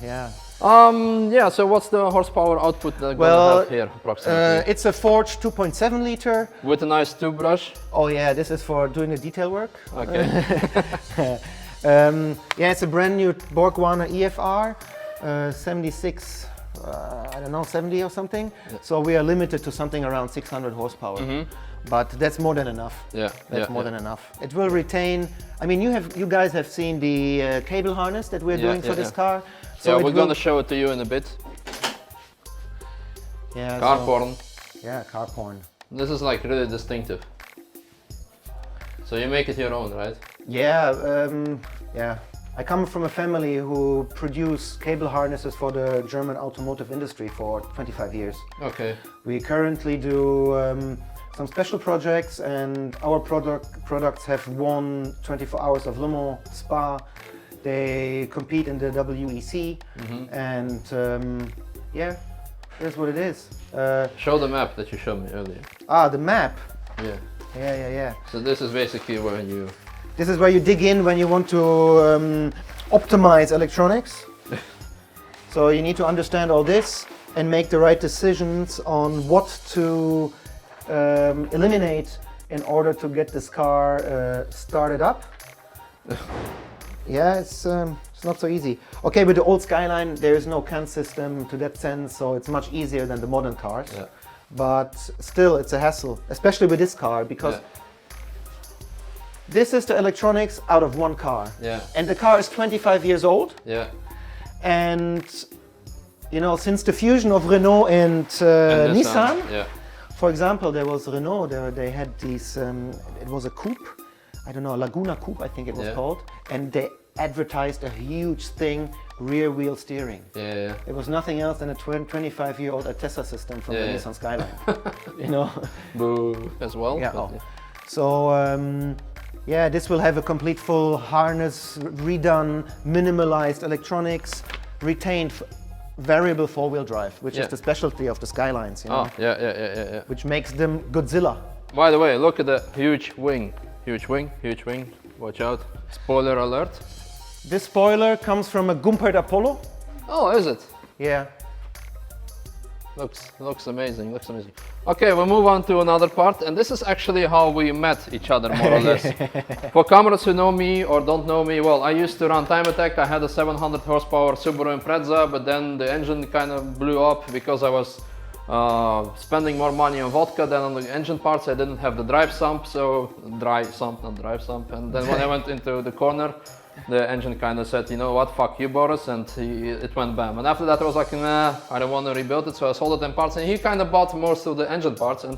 Yeah. Yeah, so what's the horsepower output that we're gonna have here approximately? It's a forged 2.7 liter. With a nice toothbrush. Oh yeah, this is for doing the detail work. Okay. Yeah, it's a brand new Borgwarner EFR, 76, I don't know, 70 or something. Yeah. So we are limited to something around 600 horsepower. But that's more than enough. Yeah, that's more than enough. It will retain. I mean, you guys have seen the cable harness that we're doing for this car. So we're gonna show it to you in a bit. Yeah. Carporn. Yeah, Carporn. This is like really distinctive. So you make it your own, right? Yeah, yeah. I come from a family who produce cable harnesses for the German automotive industry for 25 years. Okay. We currently do some special projects, and our products have won 24 Hours of Le Mans, Spa. They compete in the WEC, and yeah, that's what it is. Show the map that you showed me earlier. Ah, the map. Yeah. Yeah. So this is basically where you... This is where you dig in when you want to optimize electronics. So you need to understand all this and make the right decisions on what to eliminate in order to get this car started up. Yeah, it's not so easy. Okay, with the old Skyline, there is no CAN system to that sense, so it's much easier than the modern cars. Yeah. But still, it's a hassle, especially with this car, because this is the electronics out of one car. Yeah. And the car is 25 years old. Yeah. And, you know, since the fusion of Renault and Nissan, for example, there was Renault, they had these, it was a coupe, I don't know, Laguna Coupe, I think it was called, and they advertised a huge thing, rear wheel steering. Yeah. It was nothing else than a 25-year-old Atessa system from the Nissan Skyline, you know. Boo, as well. Yeah. So, yeah, this will have a complete full harness, redone, minimalized electronics, retained variable four-wheel drive, which is the specialty of the Skylines, you know. Oh, yeah. Which makes them Godzilla. By the way, look at the huge wing. Huge wing. Watch out. Spoiler alert. This spoiler comes from a Gumpert Apollo. Oh, is it? Yeah. Looks amazing. Okay, we'll move on to another part, and this is actually how we met each other, more or less. For comrades who know me or don't know me, well, I used to run Time Attack. I had a 700 horsepower Subaru Impreza, but then the engine kind of blew up because I was spending more money on vodka than on the engine parts. I didn't have the drive sump, and then when I went into the corner, the engine kind of said, you know what, fuck you, Boris, and it went bam. And after that I was like, nah, I don't want to rebuild it, so I sold it in parts, and he kind of bought most of the engine parts, and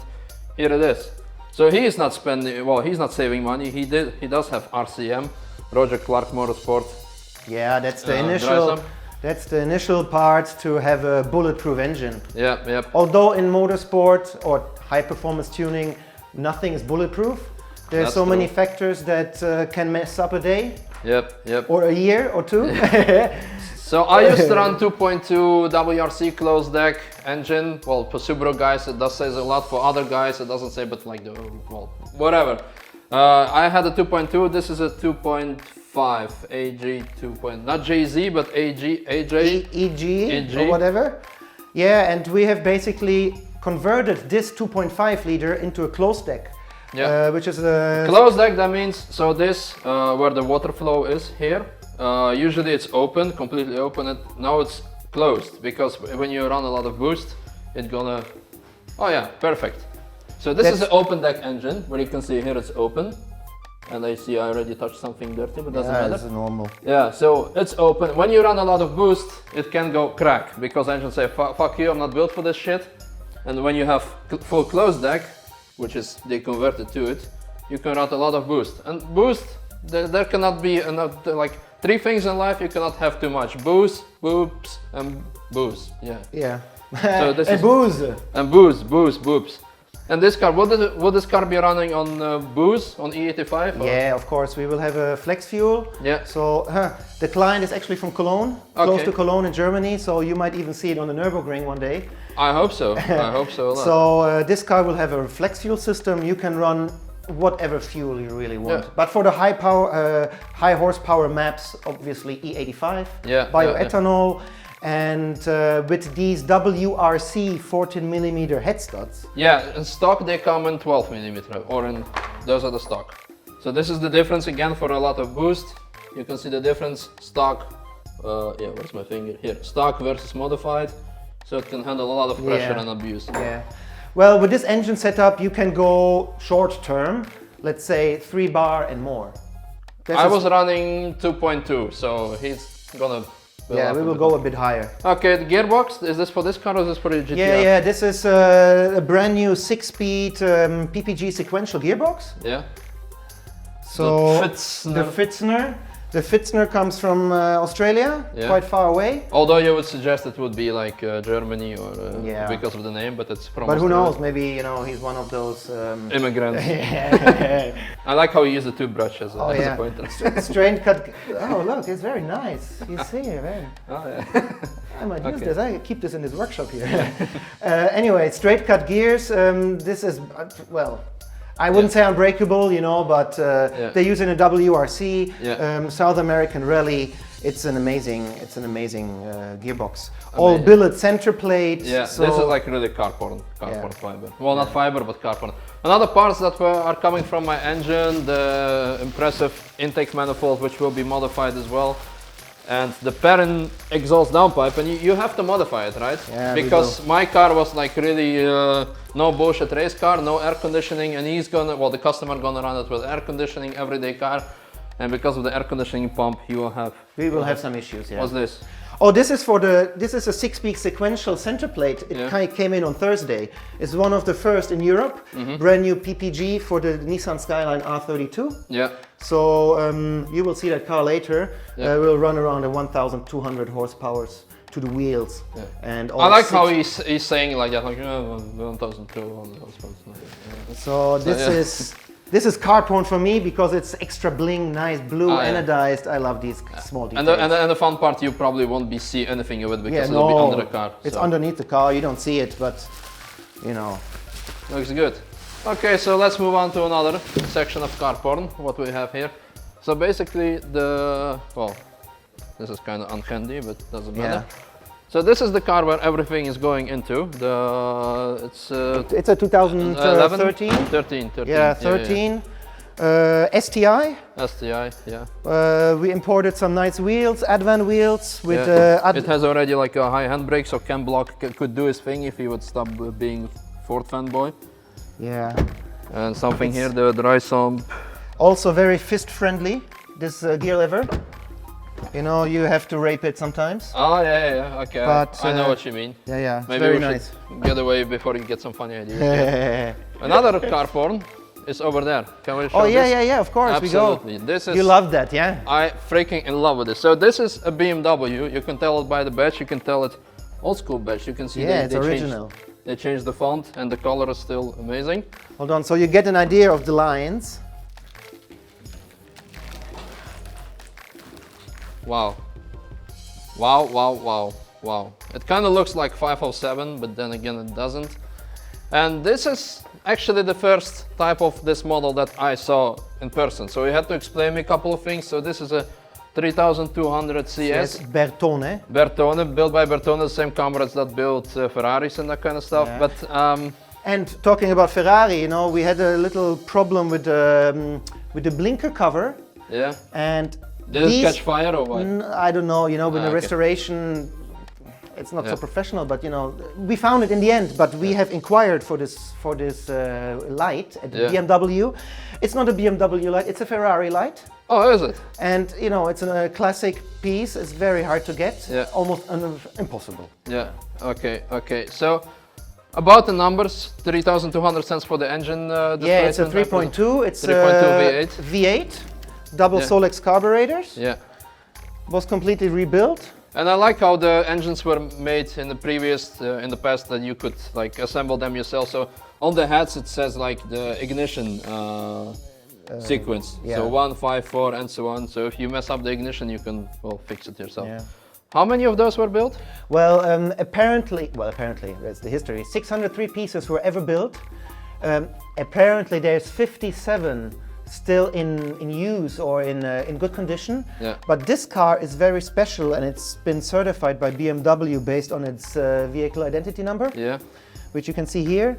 here it is. So he is not spending, well, he's not saving money. He does have RCM, Roger Clark Motorsport. Yeah, that's the initial. That's the initial part to have a bulletproof engine. Yeah. Although in motorsport or high performance tuning, nothing is bulletproof. There's so many factors that can mess up a day. Yep. Or a year or two. So I used to run 2.2 WRC closed deck engine. Well, for Subaru guys it does say a lot, for other guys it doesn't say, but like, well, whatever. I had a 2.2, this is a 2.5 AG 2. Not JZ, but AG, EG or whatever. Yeah, and we have basically converted this 2.5 liter into a closed deck. Yeah. Which is a closed deck. That means, so this where the water flow is here, usually it's open, completely open, and now it's closed because when you run a lot of boost, it's gonna, oh yeah, perfect. So this is an open deck engine, where you can see here it's open, and I see I already touched something dirty, but doesn't matter. It's normal. Yeah, so it's open. When you run a lot of boost, it can go crack because engines say, fuck you, I'm not built for this shit. And when you have full closed deck, which is they converted to it, you can run a lot of boost. And boost, there cannot be enough, like 3 things in life you cannot have too much: boost, boobs, and booze. Yeah. So this is booze. And boobs. And this car, will this car be running on booze, on E85? Or? Yeah, of course. We will have a flex fuel. Yeah. So the client is actually from Cologne, close to Cologne in Germany. So you might even see it on the Nürburgring one day. I hope so. I hope so a lot. So this car will have a flex fuel system. You can run whatever fuel you really want. Yeah. But for the high horsepower maps, obviously E85, bioethanol, and with these WRC 14mm head studs. Yeah, in stock they come in 12mm, or in those are the stock. So this is the difference again for a lot of boost. You can see the difference stock. Where's my finger? Here, stock versus modified. So it can handle a lot of pressure and abuse. Yeah. Well, with this engine setup, you can go short term, let's say 3 bar and more. I was running 2.2, so he's gonna. Yeah, we will go a bit higher. Okay, the gearbox, is this for this car or is this for the GTR? Yeah, this is a brand new 6-speed PPG sequential gearbox. Yeah. So the Fitzner comes from Australia, quite far away. Although you would suggest it would be like Germany or because of the name, but it's from But Australia. who knows, maybe he's one of those immigrants. I like how he used the toothbrush as a pointer. Straight cut. Oh look, it's very nice. You see, man. Oh yeah. I might use this. I keep this in this workshop here. Anyway, straight cut gears. This is well. I wouldn't say unbreakable, but they're using a WRC, South American Rally. It's an amazing gearbox. All billet center plate. Yeah, so this is like really Carporn fiber. Well, not fiber, but Carporn. Another parts that are coming from my engine, the impressive intake manifold, which will be modified as well. And the Perrin exhaust downpipe, and you have to modify it, right? Yeah, because my car was like really no bullshit race car, no air conditioning, and the customer gonna run it with air conditioning, everyday car, and because of the air conditioning pump, we will have some issues. Yeah. What's this? Oh, this is a 6-peak sequential center plate. It came in on Thursday. It's one of the first in Europe. Brand new PPG for the Nissan Skyline R32. Yeah. So you will see that car later. Will run around 1,200 horsepower to the wheels. Yeah. And all I like how he's saying like that, like 1,200 horsepower. So this is Carporn for me because it's extra bling, nice blue, anodized. I love these small details. And the fun part, you probably won't see anything of it because it'll be under the car. It's underneath the car, you don't see it, but Looks good. Okay, so let's move on to another section of Carporn, what we have here. So basically this is kind of unhandy, but doesn't matter. So this is the car where everything is going into. It's a 2013? 13. Yeah, 13. STI. STI, yeah. We imported some nice wheels, Advan wheels with. It has already like a high handbrake, so Ken Block could do his thing if he would stop being Ford fanboy. Yeah. And something here, the dry sump. Also very fist friendly. This gear lever. You have to rape it sometimes. Oh yeah, okay. But, I know what you mean. Yeah, maybe very we nice. Should get away before you get some funny ideas. Another Carporn is over there. Can we show this? Yeah, of course. Absolutely. We go. You love that, yeah? I freaking in love with this. So this is a BMW. You can tell it by the badge. You can tell it old school badge. You can see it's original. They changed the font and the color is still amazing. Hold on, so you get an idea of the lines. Wow. Wow. It kind of looks like 507, but then again it doesn't. And this is actually the first type of this model that I saw in person. So you had to explain me a couple of things. So this is a 3200 CS. Bertone. Bertone, built by Bertone, the same comrades that built Ferraris and that kind of stuff. Yeah. But and talking about Ferrari, we had a little problem with the blinker cover. Yeah. And did it catch fire or what? I don't know. With the restoration, it's not so professional. But we found it in the end. But we have inquired for this light at BMW. It's not a BMW light. It's a Ferrari light. Oh, is it? And it's a classic piece. It's very hard to get. Yeah. Almost impossible. Yeah. Okay. So about the numbers, 3,200 cents for the engine. It's a 3.2. It's 3.2 V8. V8. Double Solex carburetors. Yeah. Was completely rebuilt. And I like how the engines were made in the past that you could like assemble them yourself. So on the heads it says like the ignition sequence. So 1, 5, 4 and so on. So if you mess up the ignition you can fix it yourself. Yeah. How many of those were built? Well, apparently, that's the history. 603 pieces were ever built. Apparently there's 57 still in use or in good condition. Yeah. But this car is very special and it's been certified by BMW based on its vehicle identity number, Yeah. which you can see here.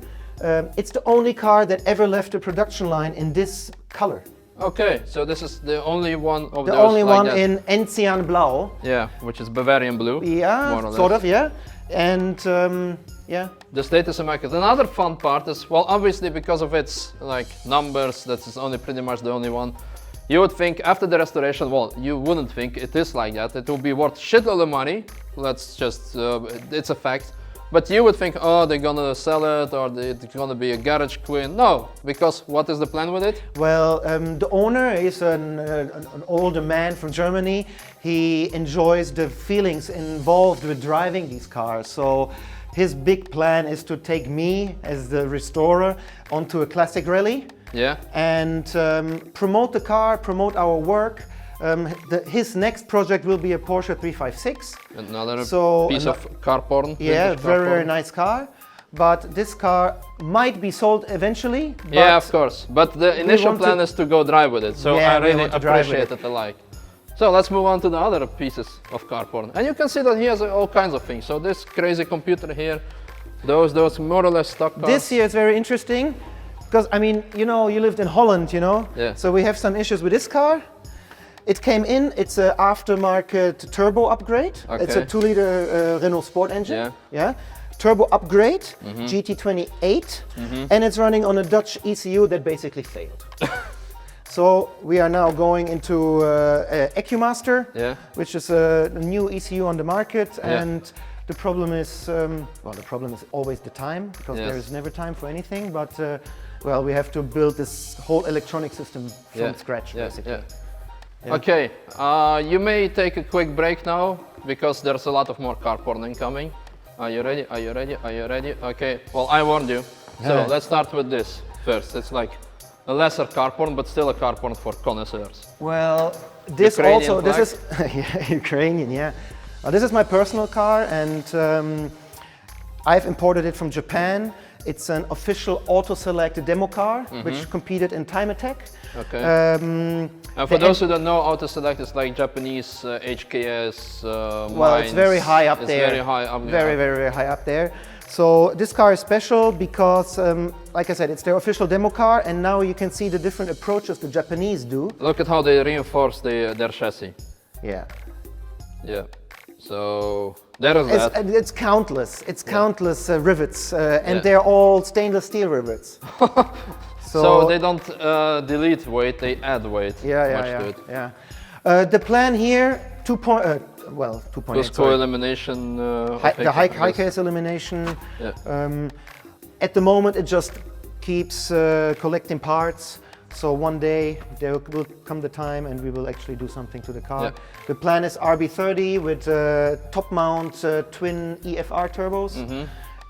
It's the only car that ever left the production line in this color. Okay, so this is the only one of The those only like one that. in Enzian Blau. Yeah, which is Bavarian blue. Yeah, more or sort less. of, yeah. And yeah. The status immaculate. Another fun part is, well, obviously because of its like numbers, that is only pretty much the only one. You would think after the restoration, well, you wouldn't think it is like that. It will be worth shitload of money. Let's just, it's a fact. But you would think, oh, they're gonna sell it or it's gonna be a garage queen. No, because what is the plan with it? Well, the owner is an older man from Germany. He enjoys the feelings involved with driving these cars. So his big plan is to take me as the restorer onto a classic rally. Yeah. And promote the car, promote our work. His next project will be a Porsche 356. Another So, piece of Carporn. Yeah, vintage very, very Carporn. nice car. But this car might be sold eventually. Yeah, but of course. But the initial want plan to- is to go drive with it. So Yeah, I we really want to drive with appreciate it alike. So let's move on to the other pieces of Carporn. And you can see that he has all kinds of things. So this crazy computer here, those more or less stock cars. This here is very interesting because, I mean, you know, you lived in Holland, you know? Yeah. So we have some issues with this car. It came in, it's an aftermarket turbo upgrade. Okay. It's a 2-liter Renault Sport engine. Yeah. Yeah. Turbo upgrade, GT28, and it's running on a Dutch ECU that basically failed. So we are now going into EcuMaster, Yeah. which is a new ECU on the market, Yeah. and the problem is, well, the problem is always the time, because Yes. there is never time for anything, but well, we have to build this whole electronic system from Yeah. scratch, Yeah, basically. yeah. Yeah. Okay, you may take a quick break now because there's a lot of more Carporn incoming. Are you ready? Are you ready? Are you ready? Okay, well, I warned you. So Yeah. let's start with this first. It's like a lesser Carporn, but still a Carporn for connoisseurs. Well, this Ukrainian also, this flag? is, yeah, Ukrainian, yeah. This is my personal car, and I've imported it from Japan. It's an official auto-select demo car, which competed in Time Attack. Okay. The For those who don't know, Auto Select is like Japanese HKS. Well, it's very high up it's there. Very high up. Very, very, very high up there. So this car is special because, like I said, it's their official demo car, and now you can see the different approaches the Japanese do. Look at how they reinforce their chassis. Yeah. Yeah. So there is that. It's countless. It's countless rivets, and Yeah. they're all stainless steel rivets. So they don't delete weight; they add weight. Yeah, much yeah, to yeah, it. yeah. The plan here, 2.8. Plus co-elimination. The high case elimination. Yeah. At the moment, it just keeps collecting parts. So one day there will come the time and we will actually do something to the car. Yeah. The plan is RB30 with top mount twin EFR turbos.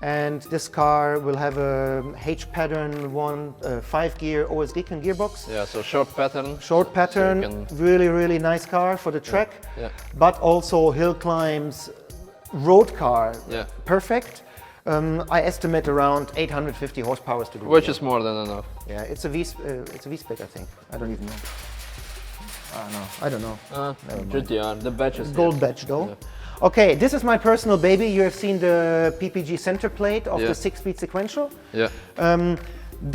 And this car will have a H pattern 5-gear OS-Deacon gearbox. Yeah. So short pattern. Short pattern, So you can, really, really nice car for the track. yeah. But also hill climbs, road car, Yeah. perfect. I estimate around 850 horsepower to do. Which is more than enough. Yeah, it's a V-spec, I think. I don't even know. No, I don't know. GTR, the badges. Gold badge though. Okay, this is my personal baby. You have seen the PPG center plate of Yeah. the 6-speed sequential. Yeah.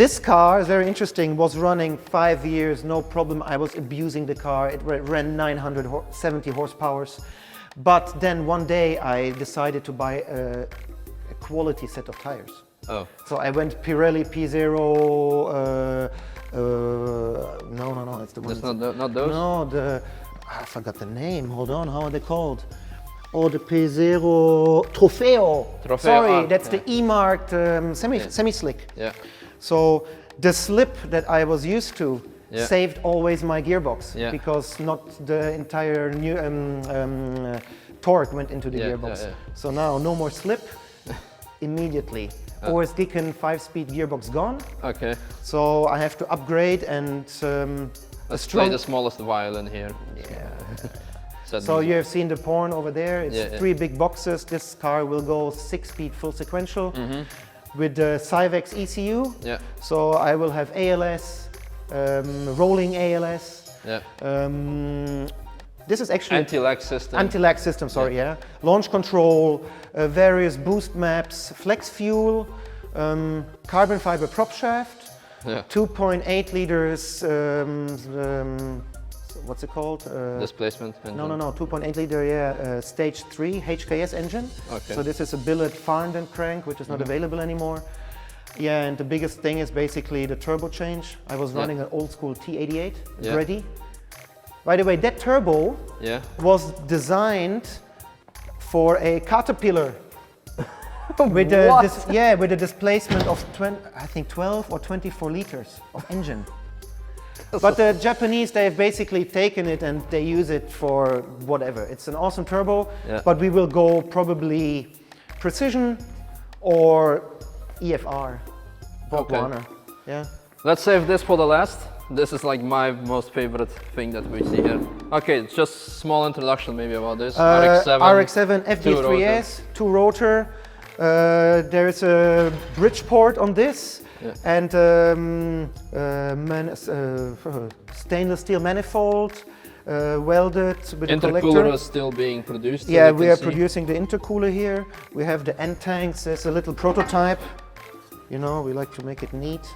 This car is very interesting. Was running 5 years, no problem. I was abusing the car. It ran 970 horsepowers. But then one day I decided to buy a quality set of tires. Oh. So I went Pirelli P0. No, it's the one. That's not those. No, I forgot the name. Hold on, how are they called? Oh, the P0 Trofeo. Trofeo, Sorry, that's yeah. the E-marked semi-slick. Yeah. So the slip that I was used to Yeah. saved always my gearbox, Yeah. because not the entire new torque went into the Yeah, gearbox. yeah, yeah. So now no more slip immediately. OS-Deacon 5-speed gearbox gone. Okay. So I have to upgrade and Let's play the smallest violin here. Yeah. So you have seen the Porn over there. It's Yeah, yeah. 3 big boxes. This car will go 6-speed full sequential. with the Cyvex ECU. Yeah. So I will have ALS, rolling ALS. Yeah. This is actually anti-lag system. Anti-lag system, sorry, yeah. Launch control, various boost maps, flex fuel, carbon fiber prop shaft, 2.8 liters, what's it called? Displacement engine? No, 2.8 liter, yeah, stage 3 HKS engine. Okay. So this is a billet Farndon crank, which is not available anymore. Yeah, and the biggest thing is basically the turbo change. I was running an old school T88 ready. By the way, that turbo was designed for a Caterpillar with a displacement of 12 or 24 liters of engine. But the Japanese, they have basically taken it and they use it for whatever. It's an awesome turbo, but we will go probably precision or EFR, Borg Warner. Yeah. Let's save this for the last. This is like my most favorite thing that we see here. Okay, just small introduction maybe about this. RX-7 FD3S, 2-rotor. There is a bridge port on this and stainless steel manifold welded with a collector. Intercooler is still being produced. Yeah, we are producing the intercooler here. We have the end tanks. There's a little prototype. You know, we like to make it neat.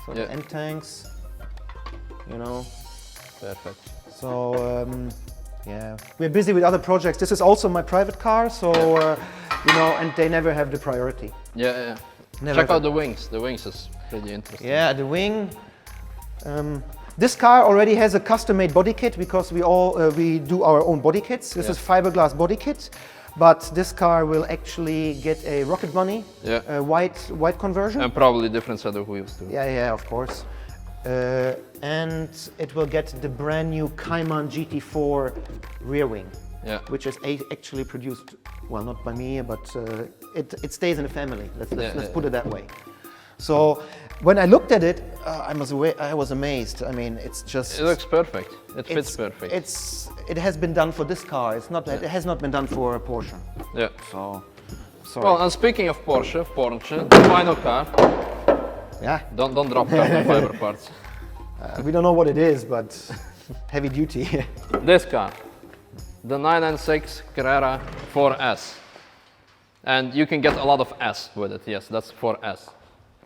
So the end tanks. You know, perfect. So yeah, we're busy with other projects. This is also my private car, so you know, and they never have the priority. Yeah. Check out the wings. The wings is pretty interesting. Yeah, the wing. This car already has a custom-made body kit because we do our own body kits. This is fiberglass body kit, but this car will actually get a Rocket Bunny white conversion. And probably different set of wheels too. Yeah, of course. And it will get the brand new Cayman GT4 rear wing, which is actually produced, well, not by me, but it stays in the family. Let's put it that way. So when I looked at it, I was amazed. I mean, it's just. It looks perfect. It fits perfect. It has been done for this car. It's not. It has not been done for a Porsche. Yeah. So. Sorry. Well, and speaking of Porsche, the final car. Yeah. Don't drop carbon fiber parts. We don't know what it is, but heavy duty. This car, the 996 Carrera 4S. And you can get a lot of S with it, yes, that's 4S.